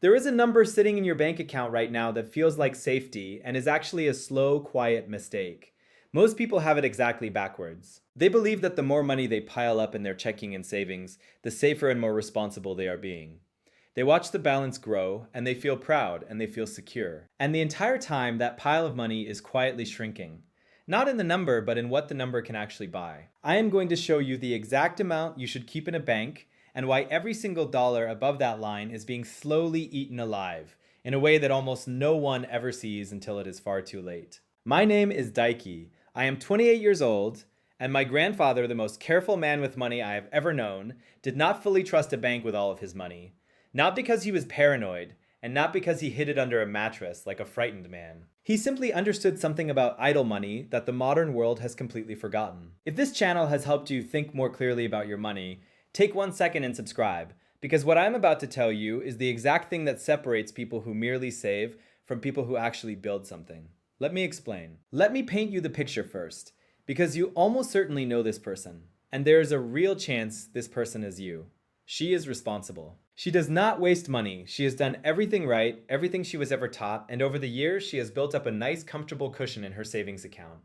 There is a number sitting in your bank account right now that feels like safety and is actually a slow, quiet mistake. Most people have it exactly backwards. They believe that the more money they pile up in their checking and savings, the safer and more responsible they are being. They watch the balance grow and they feel proud and they feel secure. And the entire time, that pile of money is quietly shrinking. Not in the number, but in what the number can actually buy. I am going to show you the exact amount you should keep in a bank and why every single dollar above that line is being slowly eaten alive in a way that almost no one ever sees until it is far too late. My name is Daiki. I am 28 years old, and my grandfather, the most careful man with money I have ever known, did not fully trust a bank with all of his money. Not because he was paranoid, and not because he hid it under a mattress like a frightened man. He simply understood something about idle money that the modern world has completely forgotten. If this channel has helped you think more clearly about your money, take 1 second and subscribe, because what I'm about to tell you is the exact thing that separates people who merely save from people who actually build something. Let me explain. Let me paint you the picture first, because you almost certainly know this person, and there is a real chance this person is you. She is responsible. She does not waste money. She has done everything right, everything she was ever taught, and over the years she has built up a nice comfortable cushion in her savings account.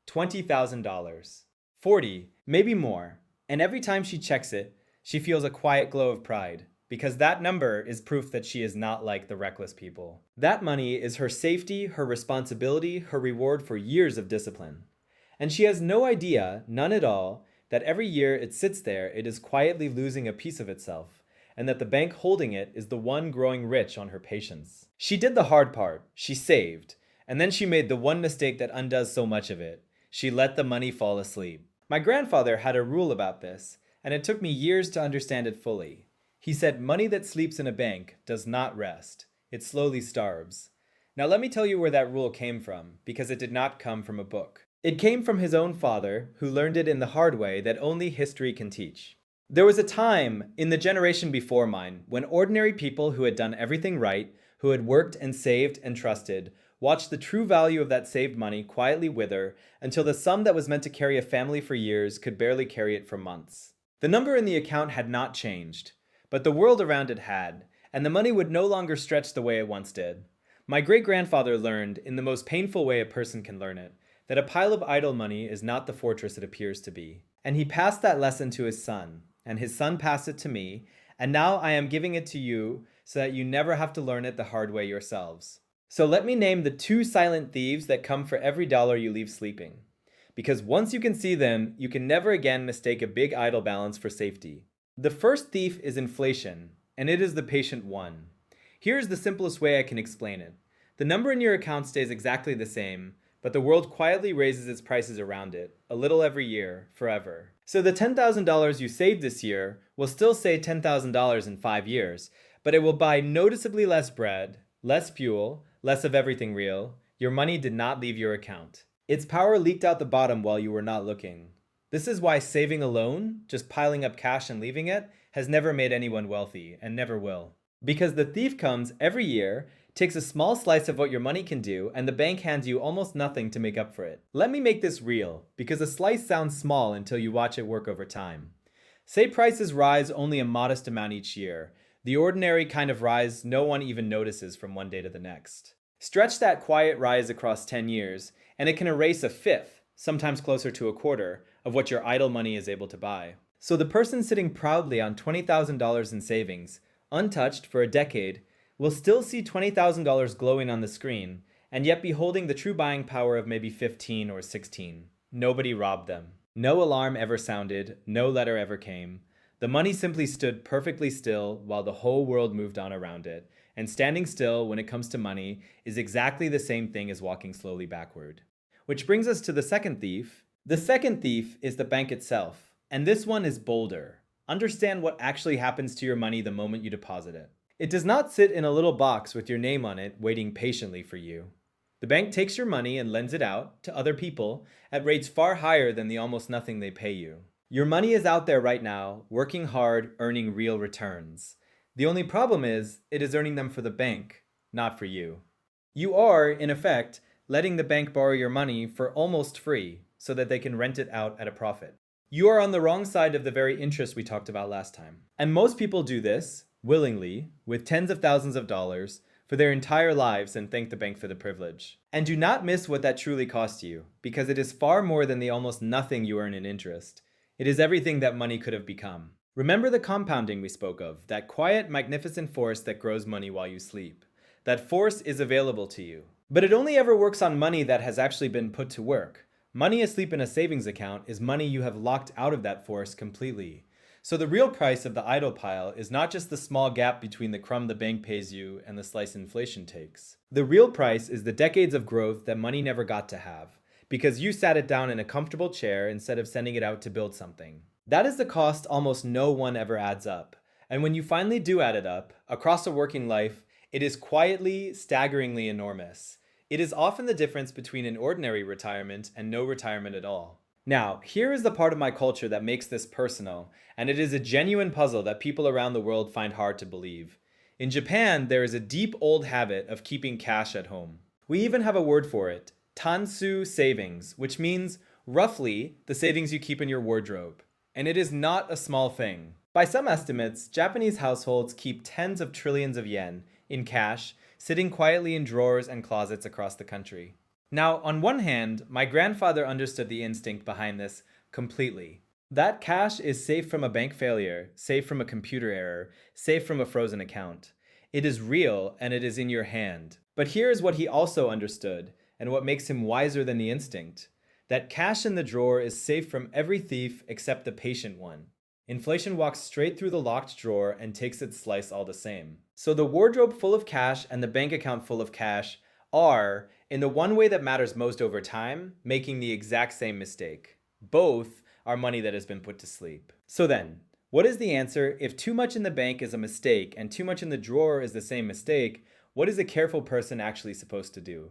$20,000. 40, maybe more. And every time she checks it, she feels a quiet glow of pride, because that number is proof that she is not like the reckless people. That money is her safety, her responsibility, her reward for years of discipline. And she has no idea, none at all, that every year it sits there, it is quietly losing a piece of itself, and that the bank holding it is the one growing rich on her patience. She did the hard part. She saved. And then she made the one mistake that undoes so much of it. She let the money fall asleep. My grandfather had a rule about this, and it took me years to understand it fully. He said money that sleeps in a bank does not rest. It slowly starves. Now let me tell you where that rule came from, because it did not come from a book. It came from his own father, who learned it in the hard way that only history can teach. There was a time, in the generation before mine, when ordinary people who had done everything right, who had worked and saved and trusted, watched the true value of that saved money quietly wither until the sum that was meant to carry a family for years could barely carry it for months. The number in the account had not changed, but the world around it had, and the money would no longer stretch the way it once did. My great-grandfather learned, in the most painful way a person can learn it, that a pile of idle money is not the fortress it appears to be. And he passed that lesson to his son, and his son passed it to me, and now I am giving it to you so that you never have to learn it the hard way yourselves. So let me name the 2 silent thieves that come for every dollar you leave sleeping. Because once you can see them, you can never again mistake a big idle balance for safety. The first thief is inflation, and it is the patient one. Here's the simplest way I can explain it. The number in your account stays exactly the same, but the world quietly raises its prices around it, a little every year, forever. So the $10,000 you saved this year will still say $10,000 in 5 years, but it will buy noticeably less bread, less fuel, less of everything real. Your money did not leave your account. Its power leaked out the bottom while you were not looking. This is why saving alone, just piling up cash and leaving it, has never made anyone wealthy, and never will. Because the thief comes every year, takes a small slice of what your money can do, and the bank hands you almost nothing to make up for it. Let me make this real, because a slice sounds small until you watch it work over time. Say prices rise only a modest amount each year, the ordinary kind of rise no one even notices from one day to the next. Stretch that quiet rise across 10 years, and it can erase a fifth, sometimes closer to a quarter, of what your idle money is able to buy. So the person sitting proudly on $20,000 in savings, untouched for a decade, will still see $20,000 glowing on the screen, and yet be holding the true buying power of maybe 15 or 16. Nobody robbed them. No alarm ever sounded, no letter ever came. The money simply stood perfectly still while the whole world moved on around it, and standing still when it comes to money is exactly the same thing as walking slowly backward. Which brings us to the second thief. The second thief is the bank itself, and this one is bolder. Understand what actually happens to your money the moment you deposit it. It does not sit in a little box with your name on it, waiting patiently for you. The bank takes your money and lends it out to other people at rates far higher than the almost nothing they pay you. Your money is out there right now, working hard, earning real returns. The only problem is, it is earning them for the bank, not for you. You are, in effect, letting the bank borrow your money for almost free, so that they can rent it out at a profit. You are on the wrong side of the very interest we talked about last time. And most people do this, willingly, with tens of thousands of dollars, for their entire lives and thank the bank for the privilege. And do not miss what that truly cost you, because it is far more than the almost nothing you earn in interest. It is everything that money could have become. Remember the compounding we spoke of, that quiet, magnificent force that grows money while you sleep. That force is available to you. But it only ever works on money that has actually been put to work. Money asleep in a savings account is money you have locked out of that force completely. So the real price of the idle pile is not just the small gap between the crumb the bank pays you and the slice inflation takes. The real price is the decades of growth that money never got to have, because you sat it down in a comfortable chair instead of sending it out to build something. That is the cost almost no one ever adds up. And when you finally do add it up, across a working life, it is quietly, staggeringly enormous. It is often the difference between an ordinary retirement and no retirement at all. Now, here is the part of my culture that makes this personal, and it is a genuine puzzle that people around the world find hard to believe. In Japan, there is a deep old habit of keeping cash at home. We even have a word for it, tansu savings, which means, roughly, the savings you keep in your wardrobe. And it is not a small thing. By some estimates, Japanese households keep tens of trillions of yen in cash, sitting quietly in drawers and closets across the country. Now, on one hand, my grandfather understood the instinct behind this completely. That cash is safe from a bank failure, safe from a computer error, safe from a frozen account. It is real and it is in your hand. But here is what he also understood, and what makes him wiser than the instinct. That cash in the drawer is safe from every thief except the patient one. Inflation walks straight through the locked drawer and takes its slice all the same. So the wardrobe full of cash and the bank account full of cash are, in the one way that matters most over time, making the exact same mistake. Both are money that has been put to sleep. So then, what is the answer? If too much in the bank is a mistake and too much in the drawer is the same mistake, what is a careful person actually supposed to do?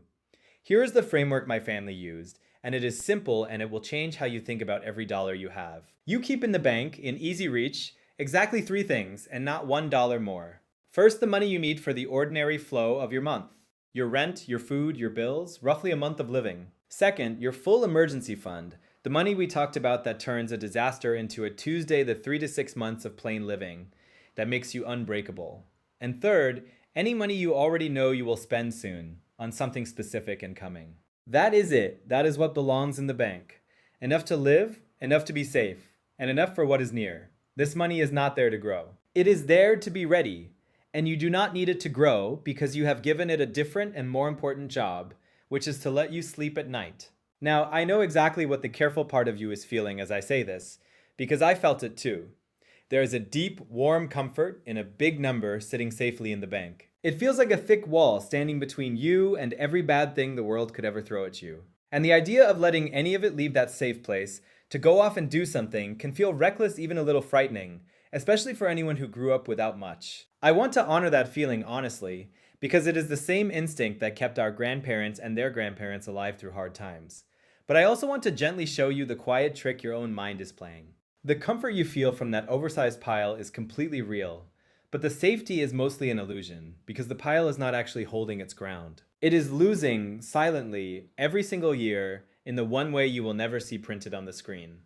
Here is the framework my family used, and it is simple and it will change how you think about every dollar you have. You keep in the bank, in easy reach, exactly 3 things and not $1 more. First, the money you need for the ordinary flow of your month. Your rent, your food, your bills, roughly a month of living. Second, your full emergency fund, the money we talked about that turns a disaster into a Tuesday the 3 to 6 months of plain living, that makes you unbreakable. And third, any money you already know you will spend soon, on something specific and coming. That is it. That is what belongs in the bank. Enough to live, enough to be safe, and enough for what is near. This money is not there to grow. It is there to be ready. And you do not need it to grow because you have given it a different and more important job, which is to let you sleep at night. Now, I know exactly what the careful part of you is feeling as I say this, because I felt it too. There is a deep, warm comfort in a big number sitting safely in the bank. It feels like a thick wall standing between you and every bad thing the world could ever throw at you. And the idea of letting any of it leave that safe place to go off and do something can feel reckless, even a little frightening, especially for anyone who grew up without much. I want to honor that feeling honestly, because it is the same instinct that kept our grandparents and their grandparents alive through hard times. But I also want to gently show you the quiet trick your own mind is playing. The comfort you feel from that oversized pile is completely real, but the safety is mostly an illusion, because the pile is not actually holding its ground. It is losing, silently, every single year in the one way you will never see printed on the screen.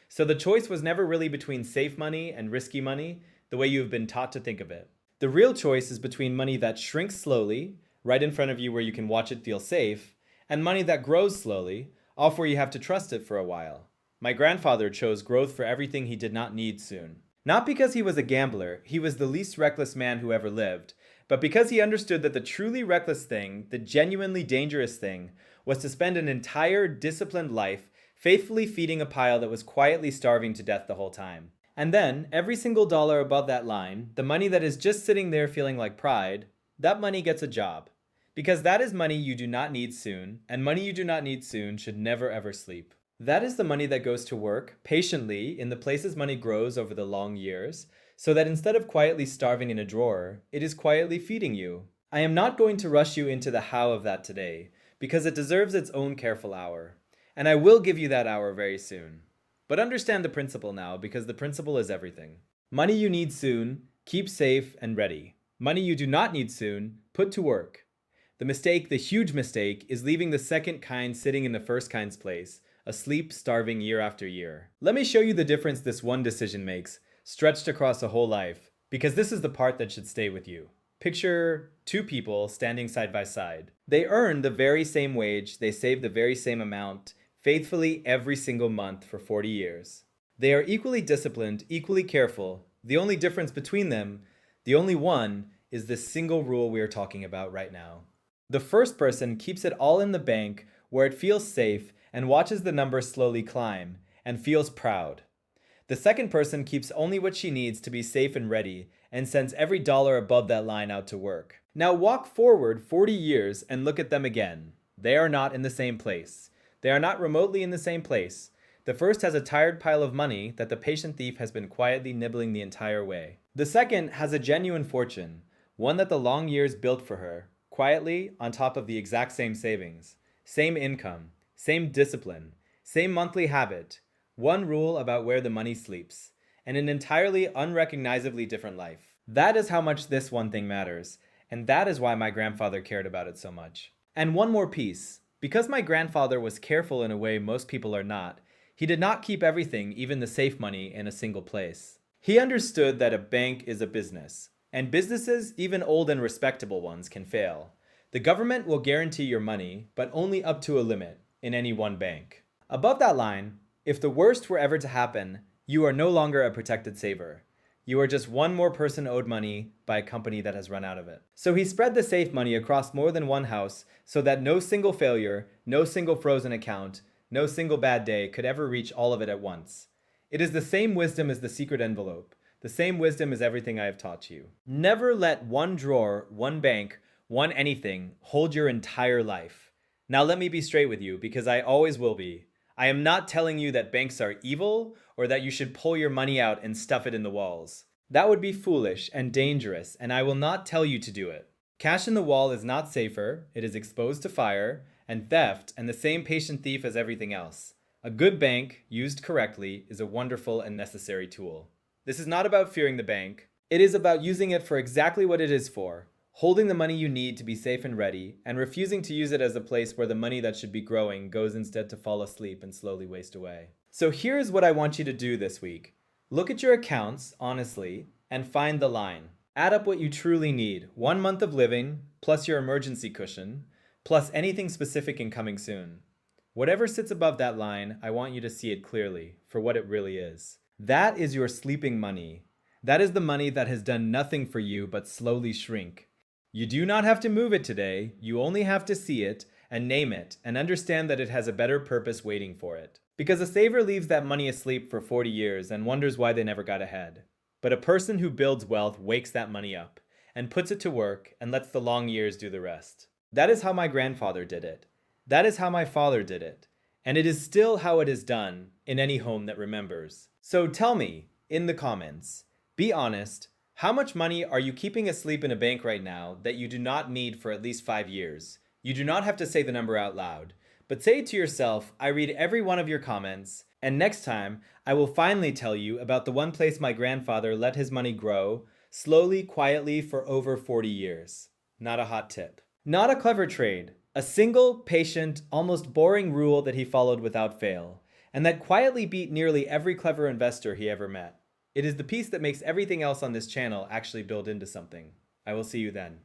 So the choice was never really between safe money and risky money, the way you have been taught to think of it. The real choice is between money that shrinks slowly, right in front of you where you can watch it feel safe, and money that grows slowly, off where you have to trust it for a while. My grandfather chose growth for everything he did not need soon. Not because he was a gambler, he was the least reckless man who ever lived, but because he understood that the truly reckless thing, the genuinely dangerous thing, was to spend an entire disciplined life faithfully feeding a pile that was quietly starving to death the whole time. And then, every single dollar above that line, the money that is just sitting there feeling like pride, that money gets a job. Because that is money you do not need soon, and money you do not need soon should never ever sleep. That is the money that goes to work, patiently, in the places money grows over the long years, so that instead of quietly starving in a drawer, it is quietly feeding you. I am not going to rush you into the how of that today, because it deserves its own careful hour. And I will give you that hour very soon. But understand the principle now, because the principle is everything. Money you need soon, keep safe and ready. Money you do not need soon, put to work. The mistake, the huge mistake, is leaving the second kind sitting in the first kind's place, asleep, starving year after year. Let me show you the difference this one decision makes, stretched across a whole life. because this is the part that should stay with you. Picture two people standing side by side. They earn the very same wage, they save the very same amount, faithfully every single month for 40 years. They are equally disciplined, equally careful. The only difference between them, the only one, is this single rule we are talking about right now. The first person keeps it all in the bank where it feels safe and watches the numbers slowly climb and feels proud. The second person keeps only what she needs to be safe and ready and sends every dollar above that line out to work. Now walk forward 40 years and look at them again. They are not in the same place. They are not remotely in the same place. The first has a tired pile of money that the patient thief has been quietly nibbling the entire way. The second has a genuine fortune, one that the long years built for her, quietly on top of the exact same savings, same income, same discipline, same monthly habit, one rule about where the money sleeps, and an entirely unrecognizably different life. That is how much this one thing matters, and that is why my grandfather cared about it so much. And one more piece. Because my grandfather was careful in a way most people are not, he did not keep everything, even the safe money, in a single place. He understood that a bank is a business, and businesses, even old and respectable ones, can fail. The government will guarantee your money, but only up to a limit in any one bank. Above that line, if the worst were ever to happen, you are no longer a protected saver. You are just one more person owed money by a company that has run out of it. So he spread the safe money across more than one house so that no single failure, no single frozen account, no single bad day could ever reach all of it at once. It is the same wisdom as the secret envelope, the same wisdom as everything I have taught you. Never let one drawer, one bank, one anything hold your entire life. Now let me be straight with you, because I always will be. I am not telling you that banks are evil or that you should pull your money out and stuff it in the walls. That would be foolish and dangerous, and I will not tell you to do it. Cash in the wall is not safer, it is exposed to fire and theft and the same patient thief as everything else. A good bank, used correctly, is a wonderful and necessary tool. This is not about fearing the bank. It is about using it for exactly what it is for, holding the money you need to be safe and ready, and refusing to use it as a place where the money that should be growing goes instead to fall asleep and slowly waste away. So here's what I want you to do this week. Look at your accounts, honestly, and find the line. Add up what you truly need. 1 month of living, plus your emergency cushion, plus anything specific and coming soon. Whatever sits above that line, I want you to see it clearly, for what it really is. That is your sleeping money. That is the money that has done nothing for you but slowly shrink. You do not have to move it today, you only have to see it and name it and understand that it has a better purpose waiting for it. Because a saver leaves that money asleep for 40 years and wonders why they never got ahead. But a person who builds wealth wakes that money up and puts it to work and lets the long years do the rest. That is how my grandfather did it. That is how my father did it. And it is still how it is done in any home that remembers. So tell me, in the comments, be honest, how much money are you keeping asleep in a bank right now that you do not need for at least 5 years? You do not have to say the number out loud, but say it to yourself, I read every one of your comments, and next time, I will finally tell you about the one place my grandfather let his money grow, slowly, quietly for over 40 years. Not a hot tip. Not a clever trade. A single, patient, almost boring rule that he followed without fail, and that quietly beat nearly every clever investor he ever met. It is the piece that makes everything else on this channel actually build into something. I will see you then.